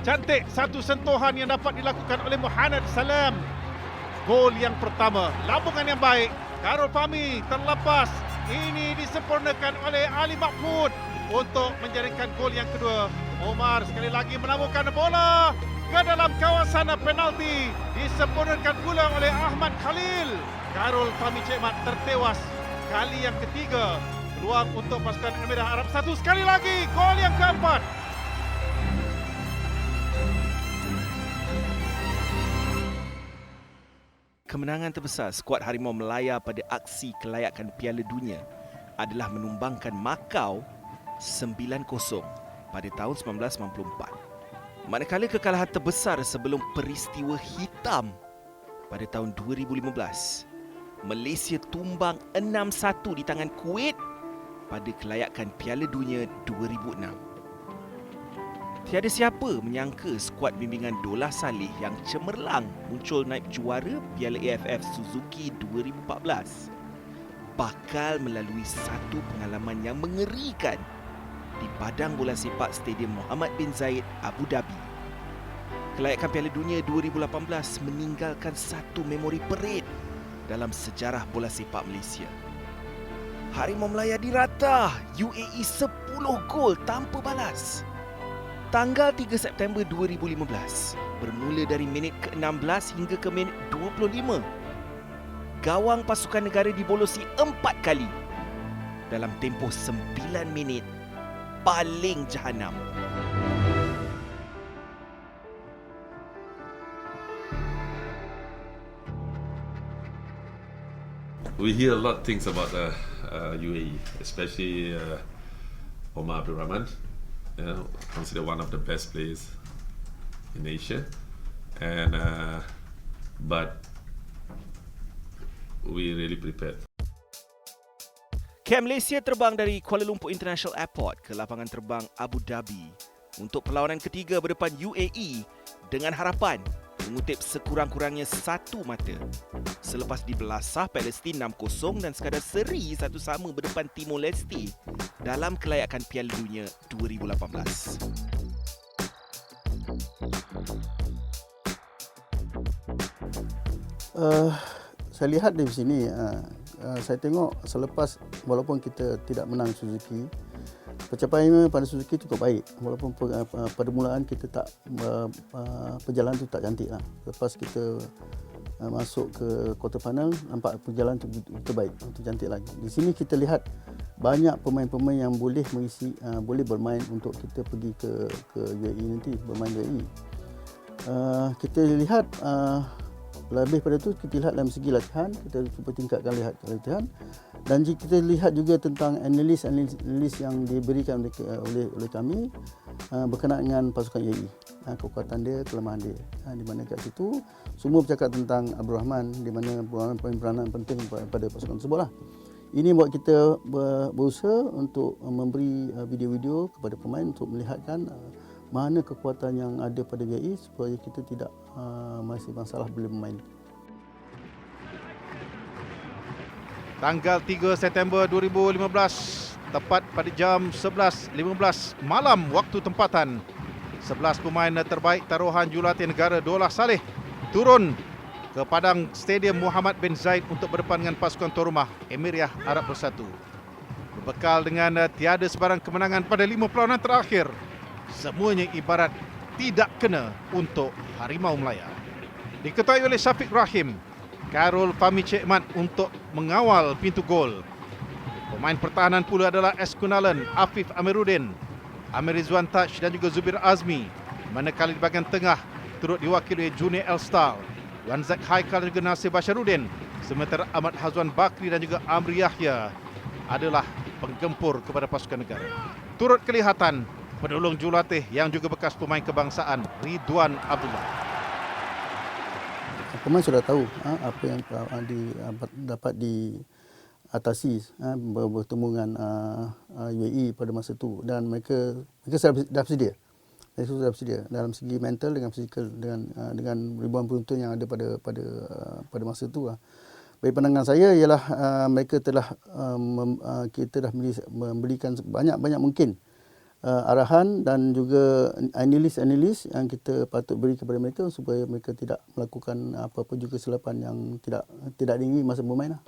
Cantik satu sentuhan yang dapat dilakukan oleh Muhammad Salam. Gol yang pertama, lambungan yang baik. Karol Fahmi terlepas. Ini disempurnakan oleh Ali Mahmud untuk menjaringkan gol yang kedua. Omar sekali lagi menaburkan bola ke dalam kawasan penalti. Disempurnakan pula oleh Ahmad Khalil. Karol Fahmi Cik Mat tertewas kali yang ketiga. Peluang untuk pasukan Emirah Arab satu sekali lagi. Gol yang keempat. Kemenangan terbesar skuad Harimau Melaya pada aksi kelayakan Piala Dunia adalah menumbangkan Macau 9-0 pada tahun 1994. Manakala kekalahan terbesar sebelum peristiwa hitam pada tahun 2015, Malaysia tumbang 6-1 di tangan Kuwait pada kelayakan Piala Dunia 2006. Tiada siapa menyangka skuad bimbingan Dolah Saleh yang cemerlang muncul naib juara Piala AFF Suzuki 2014 bakal melalui satu pengalaman yang mengerikan di padang bola sepak Stadium Mohammed bin Zayed, Abu Dhabi. Kelayakan Piala Dunia 2018 meninggalkan satu memori perit dalam sejarah bola sepak Malaysia. Harimau Melaya diratah, UAE 10 gol tanpa balas. Tanggal 3 September 2015, bermula dari minit ke-16 hingga ke minit 25, gawang pasukan negara dibolosi 4 kali dalam tempoh 9 minit paling jahanam. We hear a lot of things about UAE, especially Omar Abdul Rahman. Considered one of the best players in Asia, and but we really prepared. Camp Malaysia terbang dari Kuala Lumpur International Airport ke lapangan terbang Abu Dhabi untuk perlawanan ketiga berdepan UAE dengan harapan mengutip sekurang-kurangnya satu mata selepas dibelasah Palestin 6-0 dan sekadar seri 1-1 berdepan Timor Leste dalam kelayakan Piala Dunia 2018. Saya lihat di sini, saya tengok selepas walaupun kita tidak menang Suzuki, pencapaian pada Suzuki cukup baik. Walaupun pada mulaan kita tak perjalanan tu tak cantik lah. Lepas kita masuk ke quarter final, nampak perjalanan tu baik, tu cantik lagi. Di sini kita lihat banyak pemain-pemain yang boleh mengisi, boleh bermain untuk kita pergi ke UAE nanti, bermain UAE. Kita lihat lebih pada tu, kita lihat dalam segi latihan, kita cuba tingkatkan latihan. Dan jika kita lihat juga tentang analis yang diberikan oleh kami berkenaan dengan pasukan UAE, kekuatan dia, kelemahan dia. Di mana kat situ semua bercakap tentang Abdul Rahman, di mana peranan penting pada pasukan tersebut lah. Ini buat kita berusaha untuk memberi video-video kepada pemain untuk melihatkan mana kekuatan yang ada pada UAE supaya kita tidak masih masalah boleh bermain. Tanggal 3 September 2015, tepat pada jam 11.15 malam waktu tempatan, 11 pemain terbaik taruhan jurulatih negara Dolah Saleh turun ke padang Stadium Mohammed bin Zayed untuk berdepan dengan pasukan tuan rumah Emirah Arab Bersatu. Berbekal dengan tiada sebarang kemenangan pada 5 perlawanan terakhir, semuanya ibarat tidak kena untuk Harimau Melaya. Diketuai oleh Syafiq Rahim, Karol Fahmi Cik Mat untuk mengawal pintu gol. Pemain pertahanan pula adalah S. Kunalan, Afif Amiruddin, Amir Rizwan Taj dan juga Zubir Azmi. Manakala di bahagian tengah turut diwakili oleh Junior Elstal, Wan Zak Haikal dan juga Nasir Basharuddin. Sementara Ahmad Hazwan Bakri dan juga Amri Yahya adalah penggempur kepada pasukan negara. Turut kelihatan penolong jurulatih yang juga bekas pemain kebangsaan, Ridwan Abdullah. Pemain sudah tahu apa yang dapat diatasi bertemu dengan UAE pada masa itu, dan mereka dah bersedia. Mereka sudah bersedia dalam segi mental dengan fizikal, dengan ribuan penonton yang ada pada masa itu. Bagi pandangan saya ialah mereka telah kita dah memberikan banyak mungkin arahan dan juga analis yang kita patut beri kepada mereka supaya mereka tidak melakukan apa-apa juga kesilapan yang tidak diingini masa bermain lah.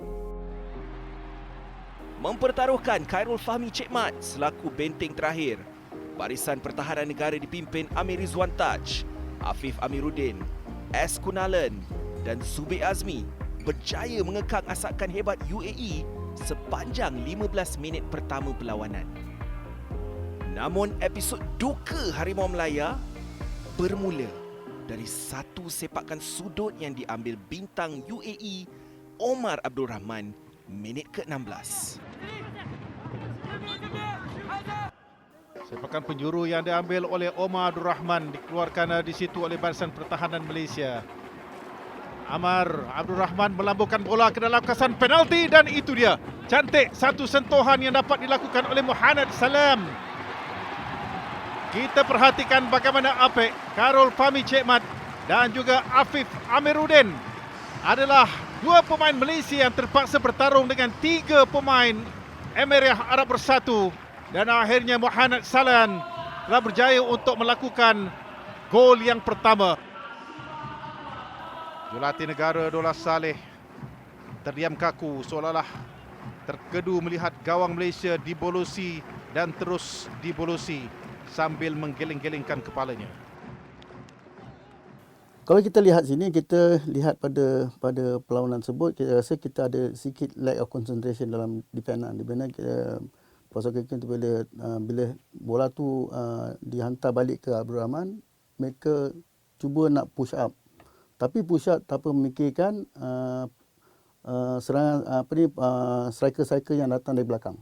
Mempertaruhkan Khairul Fahmi Cik Mat selaku benteng terakhir. Barisan Pertahanan Negara dipimpin Amir Rizwan Taj, Afif Amiruddin, S. Kunalan dan Zubir Azmi berjaya mengekang asakan hebat UAE sepanjang 15 minit pertama perlawanan. Namun episod duka Harimau Melaya bermula dari satu sepakan sudut yang diambil bintang UAE Omar Abdul Rahman minit ke-16. Sepakan penjuru yang diambil oleh Omar Abdul Rahman dikeluarkan di situ oleh Barisan Pertahanan Malaysia. Omar Abdul Rahman melambungkan bola ke dalam kawasan penalti dan itu dia. Cantik satu sentuhan yang dapat dilakukan oleh Muhammad Salam. Kita perhatikan bagaimana apik Khairul Fahmi Cik Mat dan juga Afif Amiruddin adalah dua pemain Malaysia yang terpaksa bertarung dengan tiga pemain Emirat Arab Bersatu dan akhirnya Muhammad Salam telah berjaya untuk melakukan gol yang pertama. Jurulatih Dollah Saleh terdiam kaku seolah-olah terkedu melihat gawang Malaysia dibolosi dan terus dibolosi sambil menggeleng-gelengkan kepalanya. Kalau kita lihat sini, kita lihat pada perlawanan tersebut, kita rasa kita ada sikit lack of concentration dalam defense. Di mana pasal kita bila bola tu dihantar balik ke Abdul Rahman, mereka cuba nak push up. Tapi push up tanpa memikirkan serangan striker-striker yang datang dari belakang.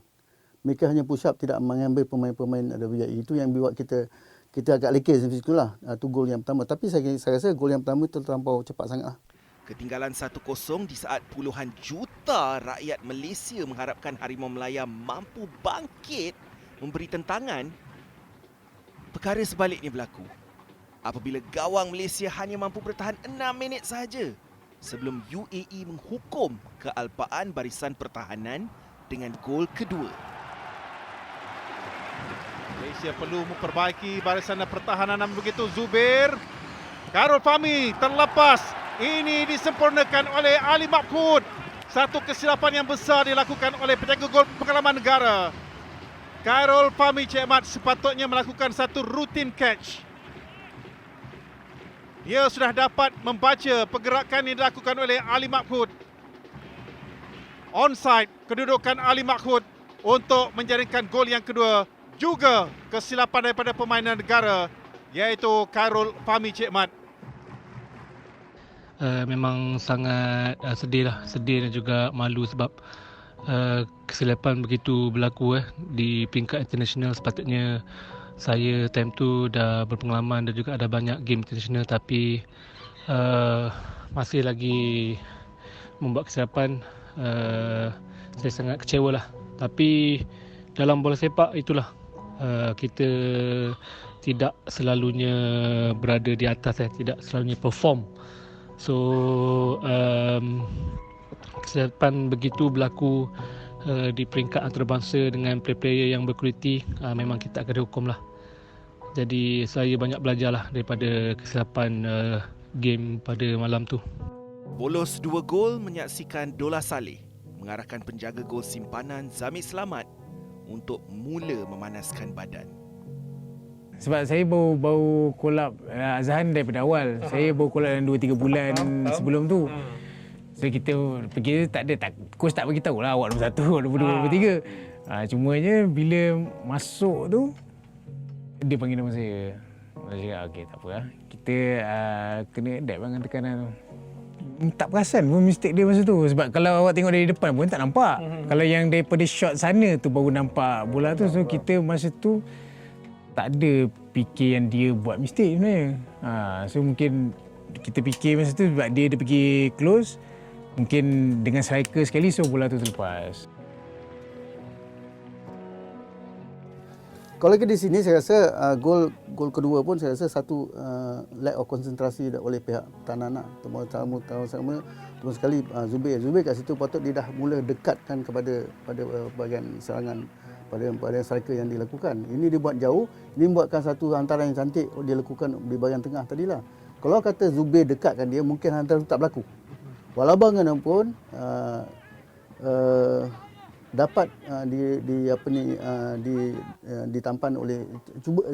Mereka hanya push up, tidak mengambil pemain-pemain dari UAE. Itu yang buat kita agak lekes di situ lah. Itu gol yang pertama. Tapi saya rasa gol yang pertama itu terlampau cepat sangat lah. Ketinggalan 1-0 di saat puluhan juta rakyat Malaysia mengharapkan Harimau Melaya mampu bangkit memberi tentangan. Perkara sebaliknya berlaku apabila gawang Malaysia hanya mampu bertahan 6 minit sahaja sebelum UAE menghukum kealpaan barisan pertahanan dengan gol kedua. Malaysia perlu memperbaiki barisan pertahanan namun begitu Zubir. Khairul Fahmi terlepas. Ini disempurnakan oleh Ali Mahfud. Satu kesilapan yang besar dilakukan oleh penjaga gol pengalaman negara. Khairul Fahmi Cik Mat sepatutnya melakukan satu rutin catch. Dia sudah dapat membaca pergerakan yang dilakukan oleh Ali Mahfud. Onside kedudukan Ali Mahfud untuk menjaringkan gol yang kedua. Juga kesilapan daripada pemain negara iaitu Khairul Fahmi Cik Mat. Memang sangat sedih dan juga malu sebab kesilapan begitu berlaku di peringkat international. Sepatutnya saya time tu dah berpengalaman dan juga ada banyak game international tapi masih lagi membuat kesilapan. Saya sangat kecewa lah. Tapi dalam bola sepak itulah kita tidak selalunya berada di atas, tidak selalunya perform. So kesilapan begitu berlaku di peringkat antarabangsa dengan player-player yang berkualiti, memang kita akan dihukum lah. Jadi saya banyak belajar lah daripada kesilapan game pada malam tu. Bolos 2 gol menyaksikan Dollah Saleh mengarahkan penjaga gol simpanan Zamir Selamat untuk mula memanaskan badan. Sebab saya baru collab Azhan daripada awal. Saya baru collab dalam 2-3 bulan sebelum tu. So kita pergi coach tak beritahu lah awak nombor 1, nombor 2, nombor 3. Cumanya bila masuk tu dia panggil nama saya. Saya cakap okey tak apa lah. Kita kena adapt dengan tekanan tu. Tak perasan pun mistake dia masa tu. Sebab kalau awak tengok dari depan pun tak nampak. Kalau yang daripada shot sana tu baru nampak bola tu. So kita masa tu tak ada fikir yang dia buat mistake sebenarnya. So mungkin kita fikir masa tu sebab dia pergi close. Mungkin dengan striker sekali so bola tu terlepas. Kalau di sini saya rasa gol kedua pun saya rasa satu lack of konsentrasi oleh pihak pertahanan. Terutama sekali Zubir kat situ patut dia dah mula dekatkan pada bahagian serangan pada striker yang dilakukan. Ini dia buat jauh, ini buatkan satu hantaran yang cantik dia lakukan di bahagian tengah tadilah. Kalau kata Zubir dekatkan dia, mungkin hantaran itu tak berlaku. Walau bagaimanapun dapat ditampan oleh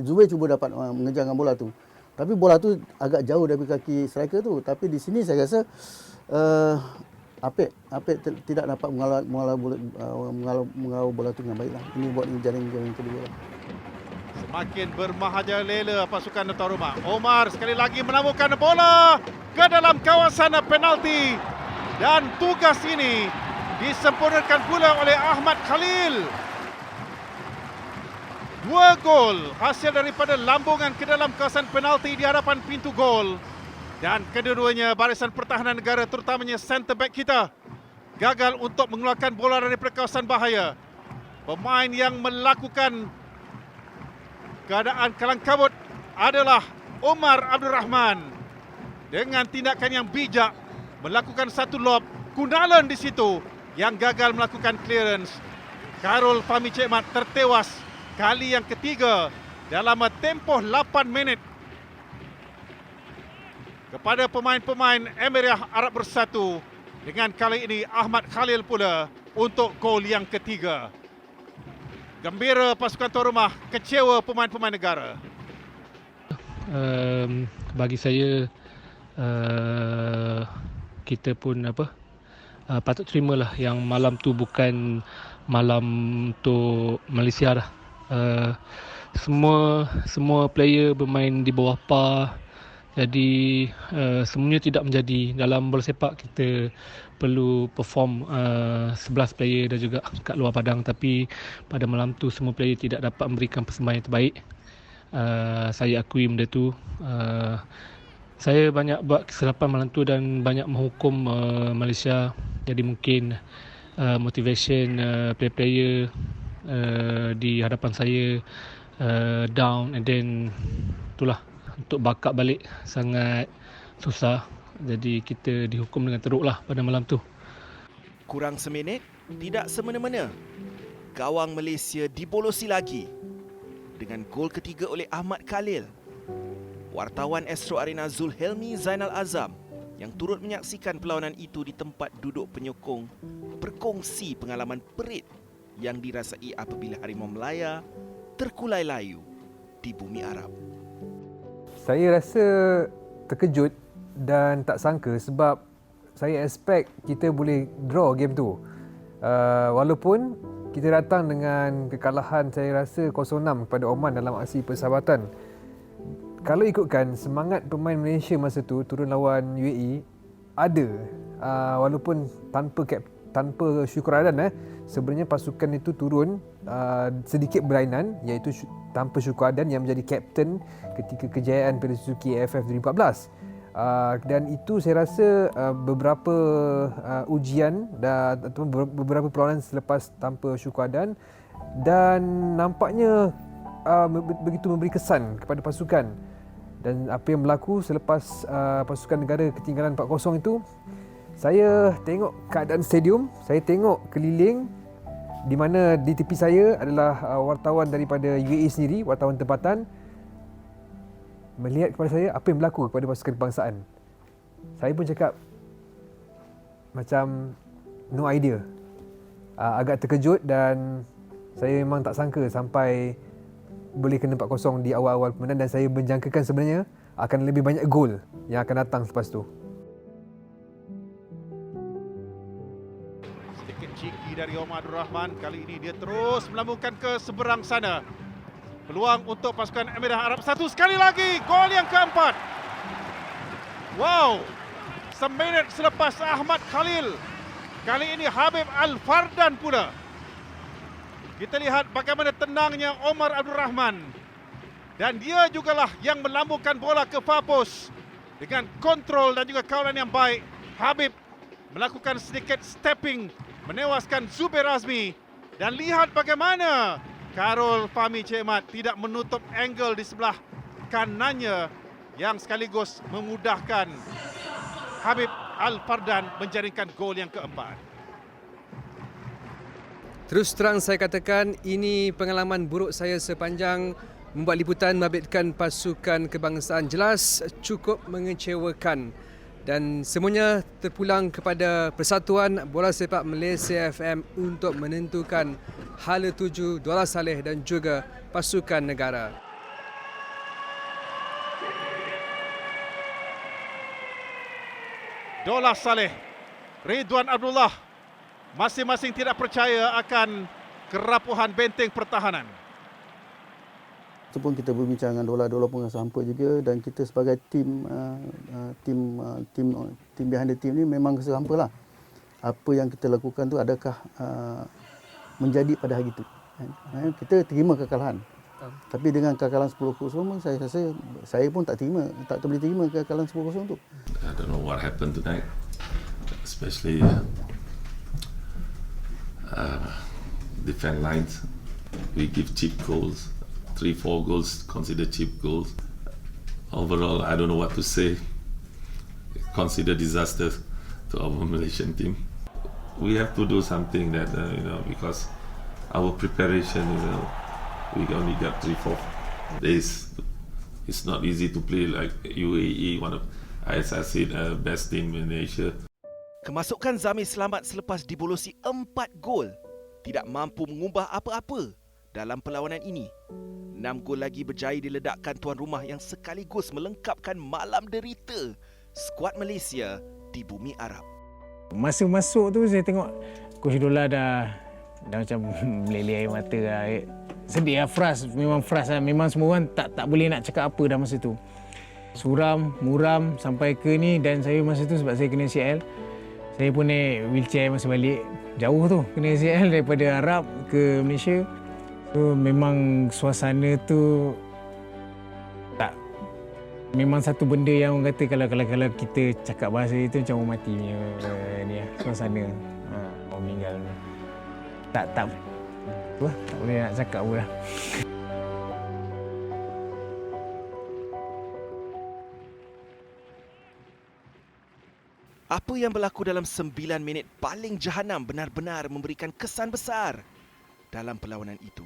Zubir cuba dapat mengejarkan bola tu. Tapi bola tu agak jauh dari kaki striker tu. Tapi di sini saya rasa Apek tidak dapat mengawal bola tu dengan baiklah. Ini buat jaring kedua lah. Semakin bermahajalela pasukan tuan rumah. Omar sekali lagi menaburkan bola ke dalam kawasan penalti. Dan tugas ini disempurnakan pula oleh Ahmad Khalil. 2 gol hasil daripada lambungan ke dalam kawasan penalti di hadapan pintu gol. Dan kedua-duanya barisan pertahanan negara, terutamanya centre back kita, gagal untuk mengeluarkan bola dari kawasan bahaya. Pemain yang melakukan keadaan kalang kabut adalah Omar Abdul Rahman. Dengan tindakan yang bijak, melakukan satu lob. Kundalan di situ yang gagal melakukan clearance. Khairul Fahmi Cik Mat tertewas kali yang ketiga dalam tempoh 8 minit. Kepada pemain-pemain Emirates Arab Bersatu, dengan kali ini Ahmad Khalil pula untuk gol yang ketiga. Gembira pasukan tuan rumah, kecewa pemain-pemain negara. Bagi saya, kita pun patut terimalah yang malam tu bukan malam untuk Malaysia dah. Semua player bermain di bawah par. Jadi semuanya tidak menjadi. Dalam bola sepak kita perlu perform 11 player dan juga kat luar padang, tapi pada malam tu semua player tidak dapat memberikan persembahan yang terbaik. Saya akui benda tu. Saya banyak buat kesilapan malam tu dan banyak menghukum Malaysia. Jadi mungkin motivation player-player di hadapan saya down, and then itulah, untuk backup balik sangat susah. Jadi kita dihukum dengan teruk lah pada malam tu. Kurang seminit, tidak semena-mena, gawang Malaysia dibolosi lagi dengan gol ketiga oleh Ahmad Khalil. Wartawan Astro Arena Zulhelmi Zainal Azam yang turut menyaksikan perlawanan itu di tempat duduk penyokong berkongsi pengalaman perit yang dirasai apabila Harimau Melaya terkulai layu di bumi Arab. Saya rasa terkejut dan tak sangka sebab saya expect kita boleh draw game tu. Walaupun kita datang dengan kekalahan saya rasa 0-6 kepada Oman dalam aksi persahabatan. Kalau ikutkan semangat pemain Malaysia masa tu turun lawan UAE ada, walaupun tanpa Syukur Adan, sebenarnya pasukan itu turun sedikit berlainan, iaitu tanpa Syukur Adan yang menjadi kapten ketika kejayaan Piala Suzuki AFF 2014. Dan itu saya rasa beberapa ujian atau beberapa perlawanan selepas tanpa Syukur Adan, dan nampaknya begitu memberi kesan kepada pasukan. Dan apa yang berlaku selepas pasukan negara ketinggalan 4-0 itu, saya tengok keadaan stadium, saya tengok keliling, di mana di tepi saya adalah wartawan daripada UAE sendiri, wartawan tempatan, melihat kepada saya apa yang berlaku kepada pasukan kebangsaan. Saya pun cakap macam no idea. Agak terkejut, dan saya memang tak sangka sampai boleh kena 4-0 di awal-awal permainan, dan saya menjangkakan sebenarnya akan lebih banyak gol yang akan datang selepas tu. Sedikit cheeky dari Omar Abdul Rahman. Kali ini dia terus melambungkan ke seberang sana. Peluang untuk pasukan Emirates Arab Bersatu sekali lagi. Gol yang keempat. Wow. Seminit selepas Ahmad Khalil, kali ini Habib Al-Fardan pula. Kita lihat bagaimana tenangnya Omar Abdul Rahman. Dan dia jugalah yang melambungkan bola ke far post. Dengan kontrol dan juga kawalan yang baik, Habib melakukan sedikit stepping, menewaskan Zubir Azmi. Dan lihat bagaimana Khairul Fahmi Cik Mat tidak menutup angle di sebelah kanannya, yang sekaligus memudahkan Habib Al-Fardan menjaringkan gol yang keempat. Terus terang saya katakan ini pengalaman buruk saya sepanjang membuat liputan membabitkan pasukan kebangsaan. Jelas cukup mengecewakan. Dan semuanya terpulang kepada Persatuan Bola Sepak Malaysia FM untuk menentukan hala tuju Dollah Saleh dan juga pasukan negara. Dollah Saleh, Ridwan Abdullah, masing-masing tidak percaya akan kerapuhan benteng pertahanan. Itu pun kita berbincang dengan Dollah pun rasa hampa juga, dan kita sebagai tim behind the team ni memang rasa hampa lah. Apa yang kita lakukan tu adakah menjadi pada hari itu. Kita terima kekalahan. Tapi dengan kekalahan 10-0 pun saya rasa saya pun tak boleh terima kekalahan 10-0 tu. I don't know what happened tonight, especially defense lines. We give cheap goals. 3-4 goals considered cheap goals. Overall, I don't know what to say. Consider disaster to our Malaysian team. We have to do something that because our preparation, we only got 3-4 days. It's not easy to play like UAE, one of, as I said, best team in Asia. Kemasukan Zamir Selamat selepas dibolosi 4 gol tidak mampu mengubah apa-apa dalam perlawanan ini. 6 gol lagi berjaya diledakkan tuan rumah yang sekaligus melengkapkan malam derita skuad Malaysia di bumi Arab. Masa masuk tu saya tengok Coach Dollah dah macam meleleh air mata lah. Sedih lah, memang frust lah. Memang semua orang tak boleh nak cakap apa dah masa tu. Suram, muram sampai ke ni, dan saya masa tu sebab saya kena CL, saya pun naik wheelchair masa balik. Jauh tu kena CL daripada Arab ke Malaysia. So memang suasana tu memang satu benda yang orang kata kalau kita cakap bahasa itu macam orang mati punya ni lah, suasana. Orang meninggal. Tak boleh nak cakap apa lah. Apa yang berlaku dalam 9 minit paling jahanam benar-benar memberikan kesan besar dalam perlawanan itu.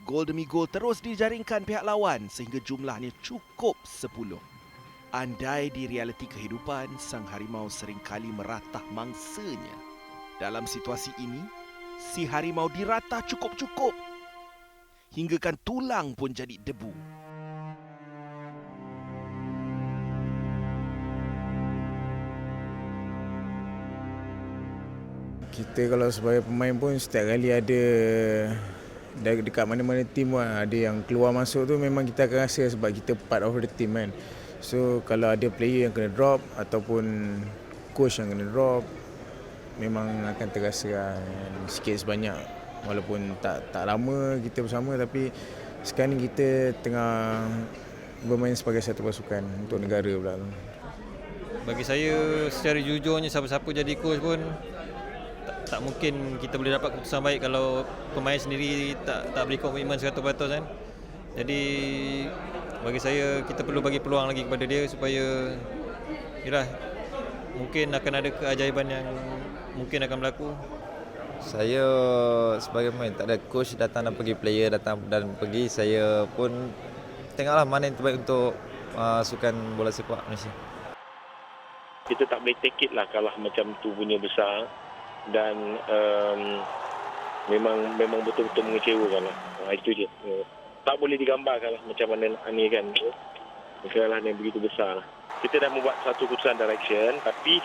Gol demi gol terus dijaringkan pihak lawan sehingga jumlahnya cukup 10. Andai di realiti kehidupan, sang harimau seringkali meratah mangsanya. Dalam situasi ini, si harimau diratah cukup-cukup hinggakan tulang pun jadi debu. Kita kalau sebagai pemain pun setiap kali ada dekat mana-mana tim lah, ada yang keluar masuk tu memang kita akan rasa sebab kita part of the team kan. So kalau ada player yang kena drop ataupun coach yang kena drop, memang akan terasa lah, sikit sebanyak. Walaupun tak lama kita bersama, tapi sekarang ni kita tengah bermain sebagai satu pasukan untuk negara pula. Bagi saya secara jujurnya siapa-siapa jadi coach pun tak mungkin kita boleh dapat keputusan baik kalau pemain sendiri tak beri komitmen 100% kan. Jadi bagi saya kita perlu bagi peluang lagi kepada dia supaya yalah, mungkin akan ada keajaiban yang mungkin akan berlaku. Saya sebagai pemain tak ada coach datang dan pergi, player datang dan pergi, saya pun tengoklah mana yang terbaik untuk sukan bola sepak Malaysia. Kita tak boleh take it lah kalah macam tu punya besar. Dan memang betul-betul mengecewakan lah. Itu je. Tak boleh digambarkan lah macam mana ni kan. Kekalahan yang begitu besar lah. Kita dah membuat satu keputusan direction, tapi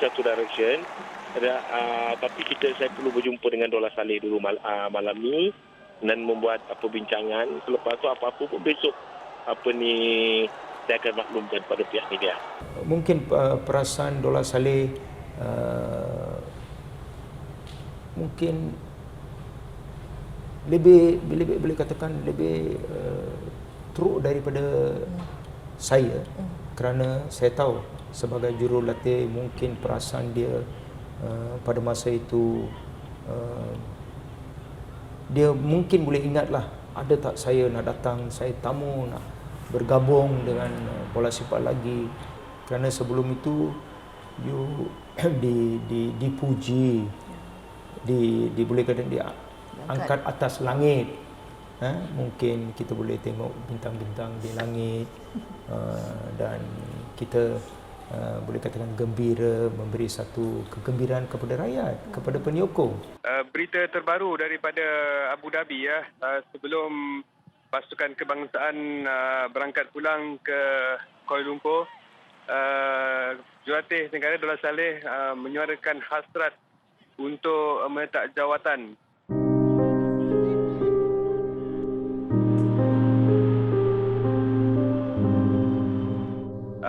saya perlu berjumpa dengan Dollah Saleh dulu malam ni dan membuat perbincangan. Selepas tu apa-apa pun besok saya akan maklumkan pada pihak media. Mungkin perasaan Dollah Saleh mungkin lebih boleh katakan lebih teruk daripada saya, kerana saya tahu sebagai jurulatih mungkin perasaan dia pada masa itu dia mungkin boleh ingatlah, ada tak saya nak datang, saya tamu nak bergabung dengan bola sepak lagi, kerana sebelum itu you dipuji, boleh kata angkat atas langit. Mungkin kita boleh tengok bintang-bintang di langit dan kita boleh katakan gembira, memberi satu kegembiraan kepada rakyat, kepada penyokong. Berita terbaru daripada Abu Dhabi sebelum pasukan kebangsaan berangkat pulang ke Kuala Lumpur, Jurulatih Negara Dollah Saleh menyuarakan hasrat untuk meletak jawatan.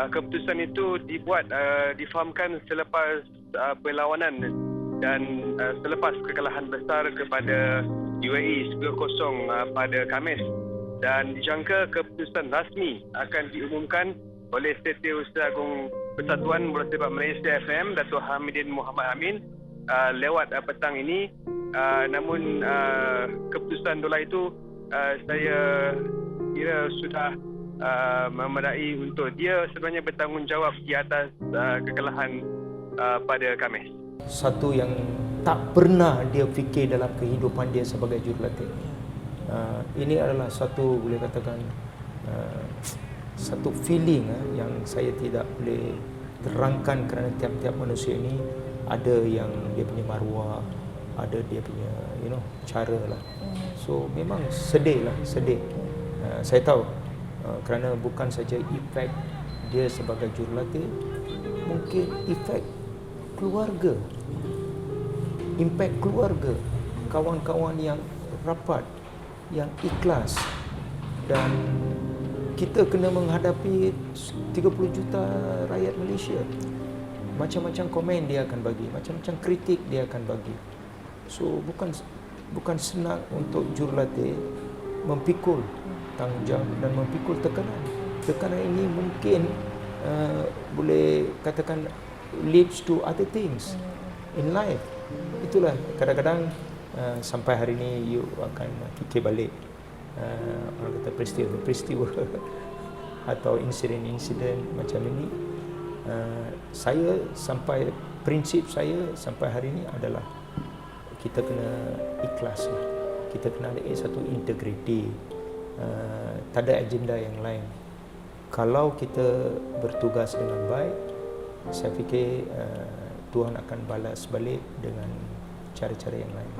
Keputusan itu difahamkan selepas perlawanan dan selepas kekalahan besar kepada UAE 10-0 pada Khamis, dan dijangka keputusan rasmi akan diumumkan oleh Setiausaha Agung Persatuan Bola Sepak Malaysia FM, Datuk Hamidin Muhammad Amin, lewat petang ini. Namun keputusan Dollah itu saya kira sudah memadai untuk dia sebenarnya bertanggungjawab di atas kekalahan pada Khamis. Satu yang tak pernah dia fikir dalam kehidupan dia sebagai jurulatih. Ini adalah satu, boleh katakan, satu feeling yang saya tidak boleh terangkan, kerana tiap-tiap manusia ini ada yang dia punya maruah, ada dia punya cara lah. So memang sedih. Saya tahu kerana bukan saja efek dia sebagai jurulatih, mungkin efek keluarga, impak keluarga, kawan-kawan yang rapat, yang ikhlas, dan kita kena menghadapi 30 juta rakyat Malaysia. Macam-macam komen dia akan bagi, macam-macam kritik dia akan bagi. So bukan senang untuk jurulatih memikul tanggungjawab dan memikul tekanan. Tekanan ini mungkin boleh katakan leads to other things in life. Itulah kadang-kadang sampai hari ini you akan fikir balik orang kata peristiwa atau insiden-insiden macam ini. Saya sampai prinsip saya sampai hari ini adalah kita kena ikhlas lah. Kita kena ada satu integriti. Tak ada agenda yang lain. Kalau kita bertugas dengan baik, saya fikir Tuhan akan balas balik dengan cara-cara yang lain.